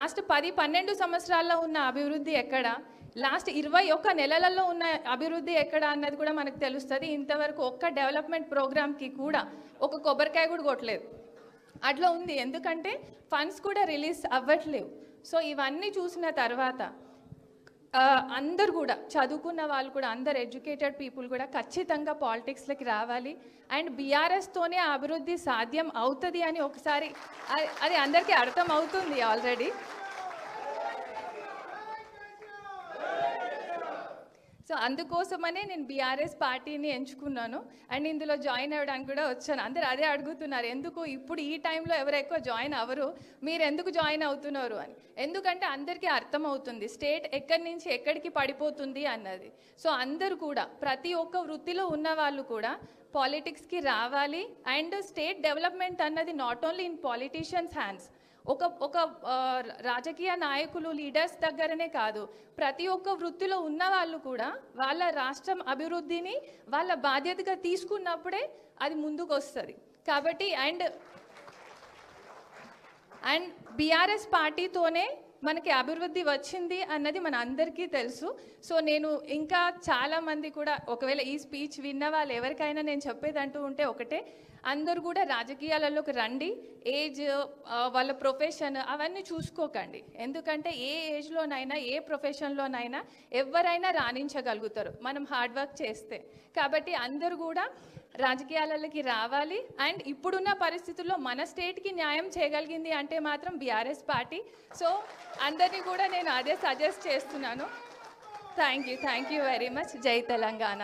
Last 10-12 సంవత్సరాల్లో ఉన్న అభివృద్ధి ఎక్కడ, లాస్ట్ 21 నెలలలో ఉన్న అభివృద్ధి ఎక్కడ అన్నది కూడా మనకు తెలుస్తుంది. ఇంతవరకు ఒక్క డెవలప్మెంట్ ప్రోగ్రామ్కి కూడా ఒక కొబ్బరికాయ కూడా కొట్టలేదు. అట్లా ఉంది, ఎందుకంటే ఫండ్స్ కూడా రిలీజ్ అవ్వట్లేవు. సో ఇవన్నీ చూసిన తర్వాత అందరు కూడా చదువుకున్న వాళ్ళు కూడా, అందరు ఎడ్యుకేటెడ్ పీపుల్ కూడా ఖచ్చితంగా పాలిటిక్స్లోకి రావాలి. అండ్ బీఆర్ఎస్తోనే అభివృద్ధి సాధ్యం అవుతుంది అని ఒకసారి అది అందరికీ అర్థం అవుతుంది ఆల్రెడీ. సో అందుకోసమనే నేను బీఆర్ఎస్ పార్టీని ఎంచుకున్నాను అండ్ ఇందులో జాయిన్ అవ్వడానికి కూడా వచ్చాను. అందరు అదే అడుగుతున్నారు, ఎందుకు ఇప్పుడు ఈ టైంలో ఎవరు ఎక్కువ జాయిన్ అవ్వరు, మీరు ఎందుకు జాయిన్ అవుతున్నారు అని. ఎందుకంటే అందరికీ అర్థమవుతుంది స్టేట్ ఎక్కడి నుంచి ఎక్కడికి పడిపోతుంది అన్నది. సో అందరూ కూడా, ప్రతి ఒక్క వృత్తిలో ఉన్న వాళ్ళు కూడా పాలిటిక్స్కి రావాలి. అండ్ స్టేట్ డెవలప్మెంట్ అన్నది not only in politicians hands, ఒక రాజకీయ నాయకులు లీడర్స్ దగ్గరనే కాదు, ప్రతి ఒక్క వృత్తిలో ఉన్న వాళ్ళు కూడా వాళ్ళ రాష్ట్రం అభివృద్ధిని వాళ్ళ బాధ్యతగా తీసుకున్నప్పుడే అది ముందుకు వస్తుంది. కాబట్టి అండ్ బీఆర్ఎస్ పార్టీతోనే మనకి అభివృద్ధి వచ్చింది అన్నది మన అందరికీ తెలుసు. సో నేను ఇంకా చాలామంది కూడా, ఒకవేళ ఈ స్పీచ్ విన్న వాళ్ళు ఎవరికైనా నేను చెప్పేది అంటూ ఉంటే ఒకటే, అందరూ కూడా రాజకీయాలలోకి రండి. ఏజ్, వాళ్ళ ప్రొఫెషన్ అవన్నీ చూసుకోకండి. ఎందుకంటే ఏ ఏజ్లోనైనా ఏ ప్రొఫెషన్లోనైనా ఎవరైనా రాణించగలుగుతారు మనం హార్డ్ వర్క్ చేస్తే. కాబట్టి అందరూ కూడా రాజకీయాలలోకి రావాలి. అండ్ ఇప్పుడున్న పరిస్థితుల్లో మన స్టేట్కి న్యాయం చేయగలిగింది అంటే మాత్రం బీఆర్ఎస్ పార్టీ. సో అందరినీ కూడా నేను అదే సజెస్ట్ చేస్తున్నాను. Thank you very much. జై తెలంగాణ.